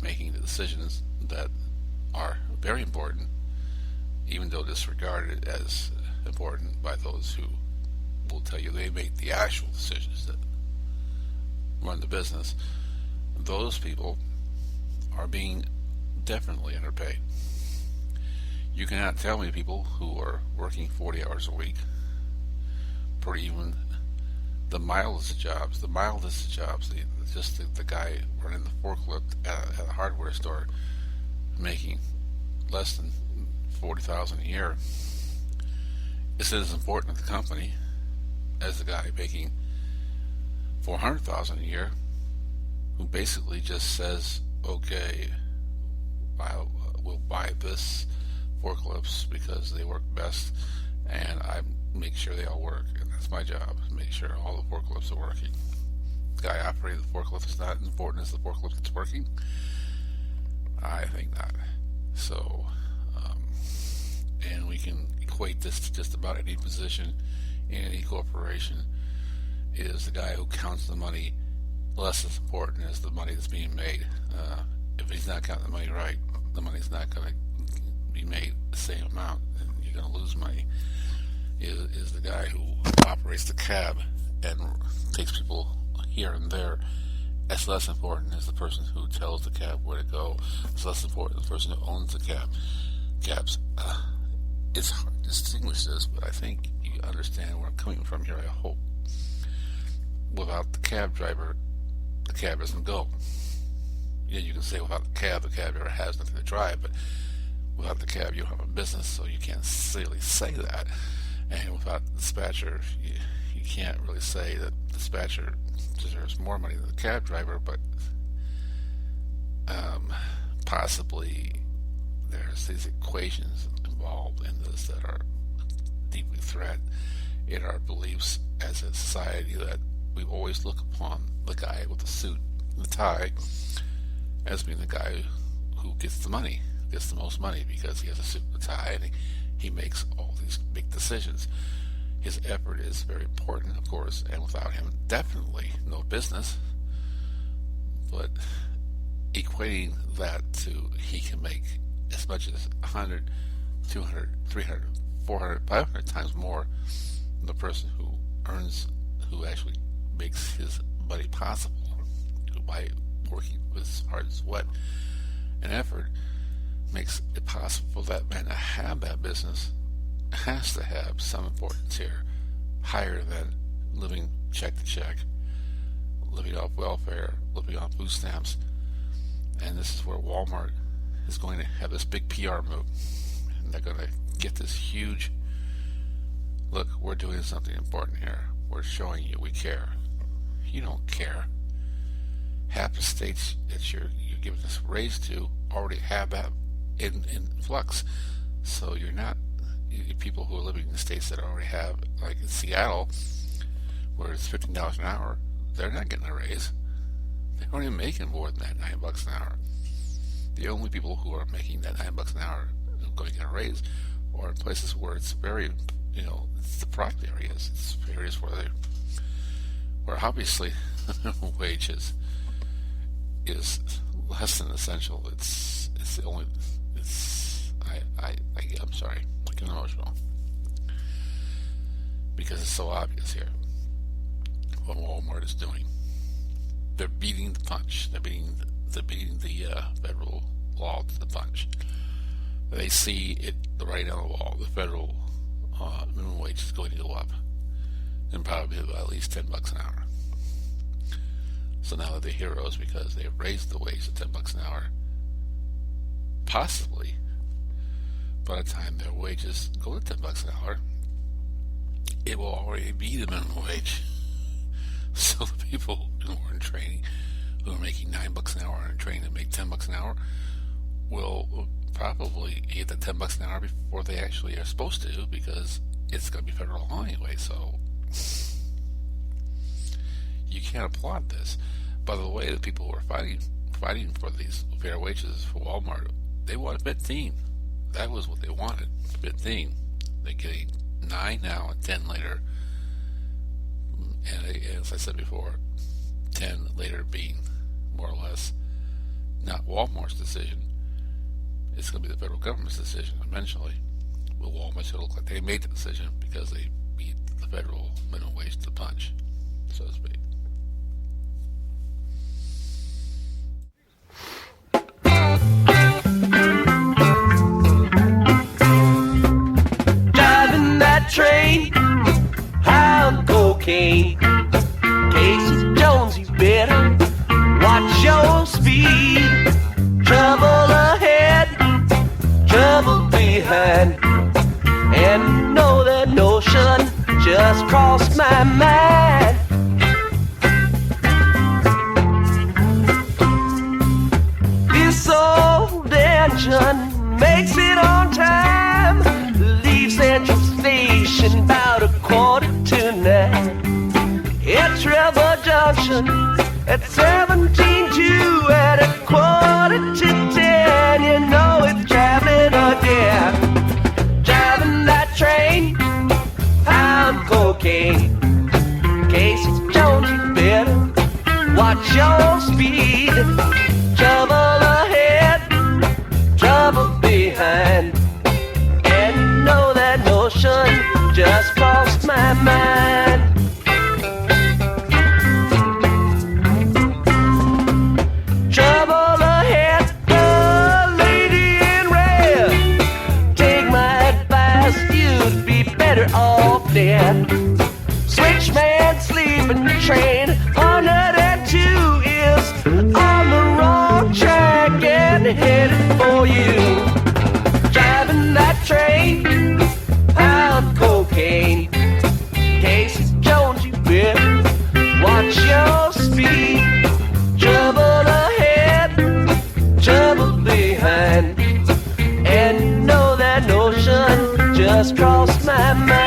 making the decisions that are very important, even though disregarded as important by those who will tell you they make the actual decisions that run the business. Those people are being definitely underpaid. You cannot tell me people who are working 40 hours a week for even the mildest jobs, just the guy running the forklift at a hardware store making less than $40,000 a year is as important to the company as the guy making $400,000 a year, who basically just says, "Okay, we'll buy this forklifts because they work best, and I make sure they all work, and that's my job, to make sure all the forklifts are working." The guy operating the forklift is not as important as the forklift that's working? I think not. So, and we can equate this to just about any position in any corporation. Is the guy who counts the money less as important as the money that's being made? If he's not counting the money right, the money's not going to be made the same amount, and you're going to lose money. Is the guy who operates the cab and takes people here and there, that's less important as the person who tells the cab where to go. It's less important as the person who owns the cabs. It's hard to distinguish this, but I think you understand where I'm coming from here, I hope. Without the cab driver, the cab doesn't go. Yeah, you can say without the cab driver has nothing to drive, but without the cab, you don't have a business, so you can't really say that. And without the dispatcher, you can't really say that the dispatcher deserves more money than the cab driver, but possibly there's these equations involved in this that are deeply thread in our beliefs as a society, that we always look upon the guy with the suit and the tie as being the guy who gets the money, gets the most money, because he has a suit and a tie, and he makes all these big decisions. His effort is very important, of course, and without him, definitely no business. But equating that to he can make as much as 100, 200, 300, 400, 500 times more than the person who actually makes his money possible by working with his hard sweat and effort, makes it possible for that man to have that business, has to have some importance here, higher than living check to check, living off welfare, living off food stamps. And this is where Walmart is going to have this big PR move, and they're going to get this huge, look, we're doing something important here, we're showing you we care. You don't care. Half the states that you're giving this raise to already have that in flux. So you're not, people who are living in the states that already have, like in Seattle, where it's $15 an hour, they're not getting a raise. They're only making more than that, $9 an hour. The only people who are making that $9 an hour going to get a raise are in places where it's very, it's deprived areas. It's areas where obviously wages is less than essential. I'm sorry, I get emotional because it's so obvious here what Walmart is doing. They're beating the punch. They're beating the federal law to the punch. They see it right on the wall. The federal minimum wage is going to go up, and probably at least $10 an hour. So now they're heroes because they've raised the wage to $10 an hour. Possibly, by the time their wages go to $10 an hour, it will already be the minimum wage. So the people who are in training, who are making $9 an hour and training to make $10 an hour, will probably get the $10 an hour before they actually are supposed to, because it's going to be federal law anyway. So you can't applaud this. By the way, the people who are fighting for these fair wages for Walmart, they wanted 15. That was what they wanted, 15. They're getting 9 now and 10 later. And as I said before, 10 later being more or less not Walmart's decision. It's going to be the federal government's decision eventually. Will Walmart still look like they made the decision because they beat the federal minimum wage to the punch, so to speak. Driving that train, high on cocaine. Casey Jones, you better watch your speed. Trouble ahead, trouble behind. And know that notion just crossed my mind. This old engine makes it on time. Leave Central Station about 8:45. At Trevor Junction at 17:2 at 9:45. You know it's traveling again. Driving that train, I'm cocaine. Casey Jones, you better watch your speed. Trouble ahead, trouble behind. And you know that notion just crossed my mind. Trouble ahead, the lady in red. Take my advice, you'd be better off dead. Switchman sleeping train, 102 is on the wrong track and headed for you. Driving that train, I'm cocaine. Casey Jones, you better watch your speed. Trouble ahead, trouble behind. And you know that notion just crossed my mind.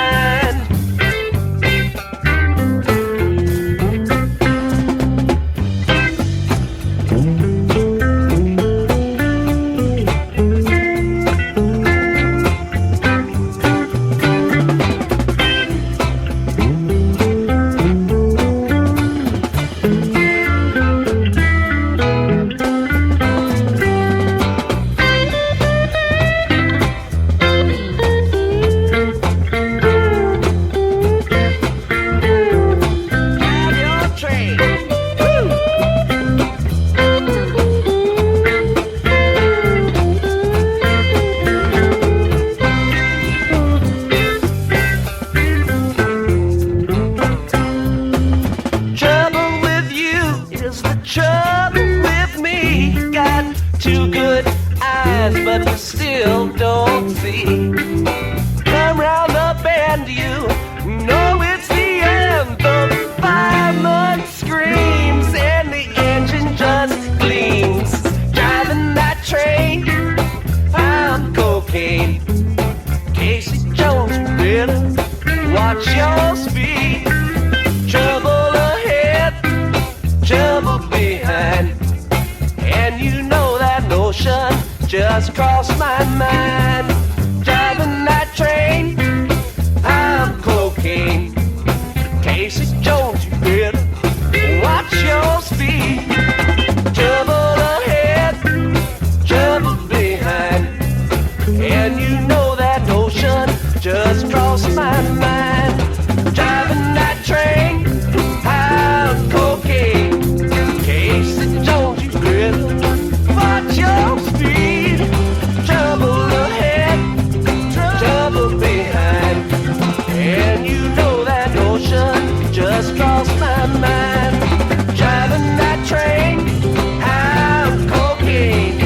But you still don't see. Come round the bend, you know it's the end. The fireman screams and the engine just gleams. Driving that train, I'm cocaine. Casey Jones, you better watch your speed. Trouble ahead, trouble behind. And you know that notion just crossed my mind. Driving that train, I'm cocaine. Casey Jones, you better watch your speed. Trouble ahead, trouble behind. And you know that notion just crossed my mind. Driving that train, I'm cocaine. Casey Jones, you better watch your speed. Trouble ahead, trouble behind. And you know that notion just crossed my mind. Driving that train, I'm cocaine.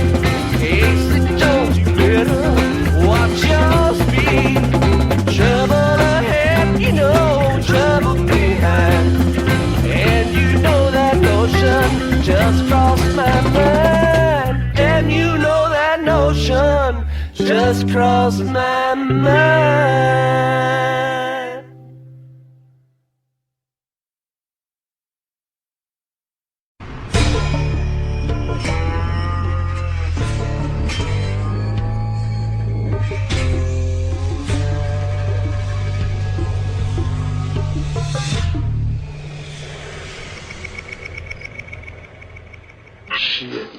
Casey Jones, you better watch your speed. Trouble ahead, you know, trouble behind. And you know that notion just crossed my mind. And you know that notion just crossed my mind. Shit.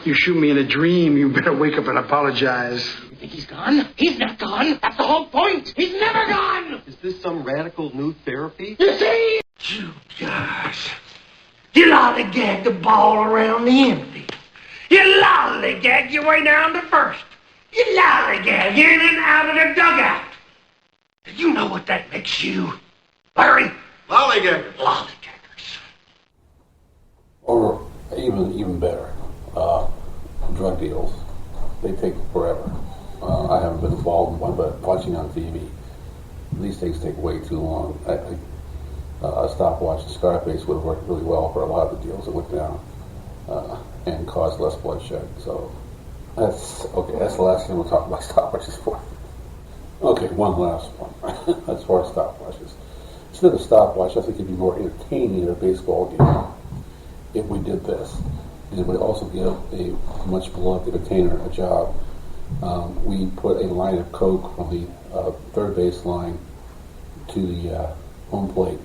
You shoot me in a dream, you better wake up and apologize. You think he's gone? He's not gone. That's the whole point. He's never gone. Is this some radical new therapy? You see? You guys. You lollygag the ball around the empty. You lollygag your way down to first. You lollygag in and out of the dugout. You know what that makes you, Larry? Lollygaggers. Lollygaggers. Or even better, drug deals. They take forever. I haven't been involved in one, but watching on TV, these things take way too long. A stopwatch and Scarface would have worked really well for a lot of the deals that went down and caused less bloodshed. So that's okay. That's the last thing we'll talk about stopwatches for. Okay, one last one. As far as stopwatches, instead of stopwatch, I think it'd be more entertaining in a baseball game if we did this. And it would also give a much beloved entertainer a job. We put a line of coke from the third base line to the home plate,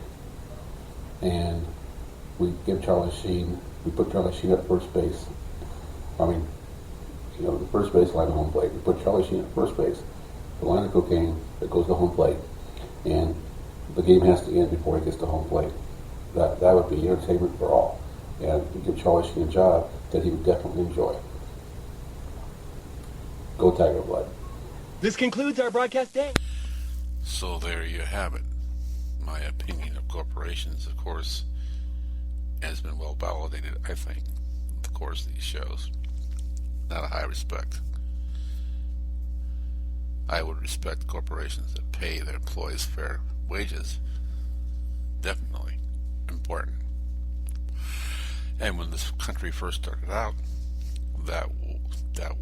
and we give Charlie Sheen. We put Charlie Sheen at first base. The first base line to home plate. We put Charlie Sheen at first base. The line of cocaine that goes to home plate, and the game has to end before he gets to home plate. That would be entertainment for all, and give Charlie Sheen a job that he would definitely enjoy. Go Tiger Blood. This concludes our broadcast day. So there you have it. My opinion of corporations, of course, has been well validated, I think, in the course of these shows. Not a high respect. I would respect corporations that pay their employees fair wages. Definitely important. And when this country first started out, that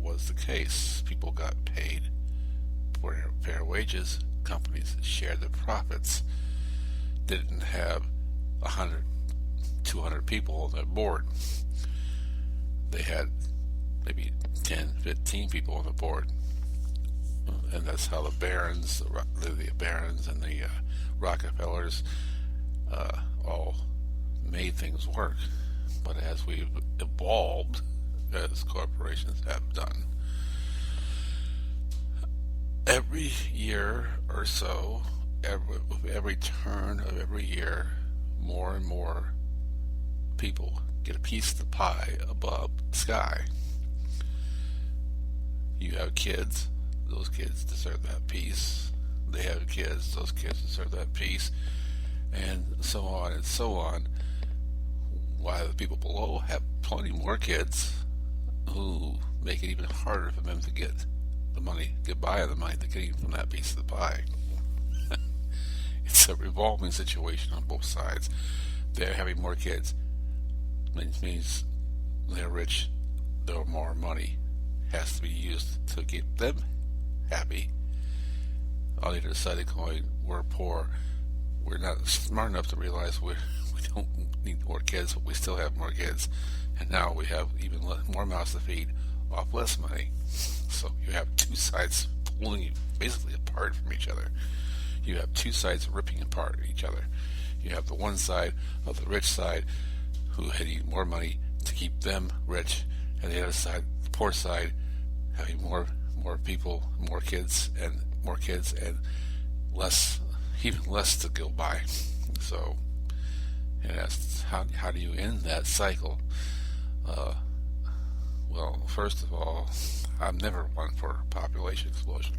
was the case. People got paid for fair wages. Companies that shared the profits didn't have 100, 200 people on their board. They had maybe 10, 15 people on the board. And that's how the barons, the barons and the Rockefellers all made things work. But as we've evolved, as corporations have done, every year or so, every turn of every year, more and more people get a piece of the pie above the sky. You have kids. Those kids deserve that piece. They have kids. Those kids deserve that piece. And so on and so on. While the people below have plenty more kids who make it even harder for them to get the money, get by on the money they're getting from that piece of the pie. It's a revolving situation on both sides. They're having more kids. It means they're rich. Their more money has to be used to keep them happy. On the other side of the coin, we're poor. We're not smart enough to realize we don't need more kids, but we still have more kids. And now we have even more mouths to feed off less money. So you have two sides pulling you basically apart from each other. You have two sides ripping apart each other. You have the one side of the rich side who had more money to keep them rich, and the other side, the poor side, having more people, more kids, and less, even less to go by. So, and that's how do you end that cycle? Well, first of all, I'm never one for population explosion.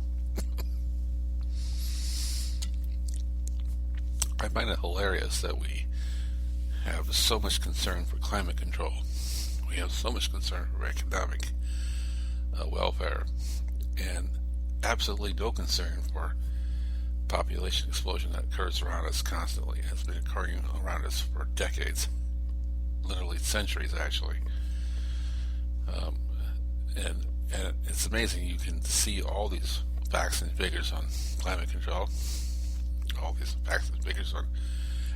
I find it hilarious that we have so much concern for climate control. We have so much concern for economic welfare, and absolutely no concern for population explosion that occurs around us constantly. It has been occurring around us for decades, literally centuries, actually. And it's amazing. You can see all these facts and figures on climate control, all these facts and figures on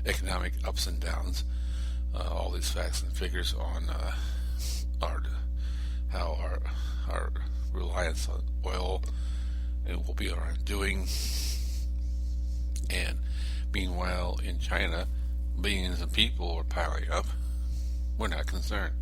economic ups and downs, all these facts and figures on how our reliance on oil and will be our undoing. And meanwhile, in China, billions of people are piling up. We're not concerned.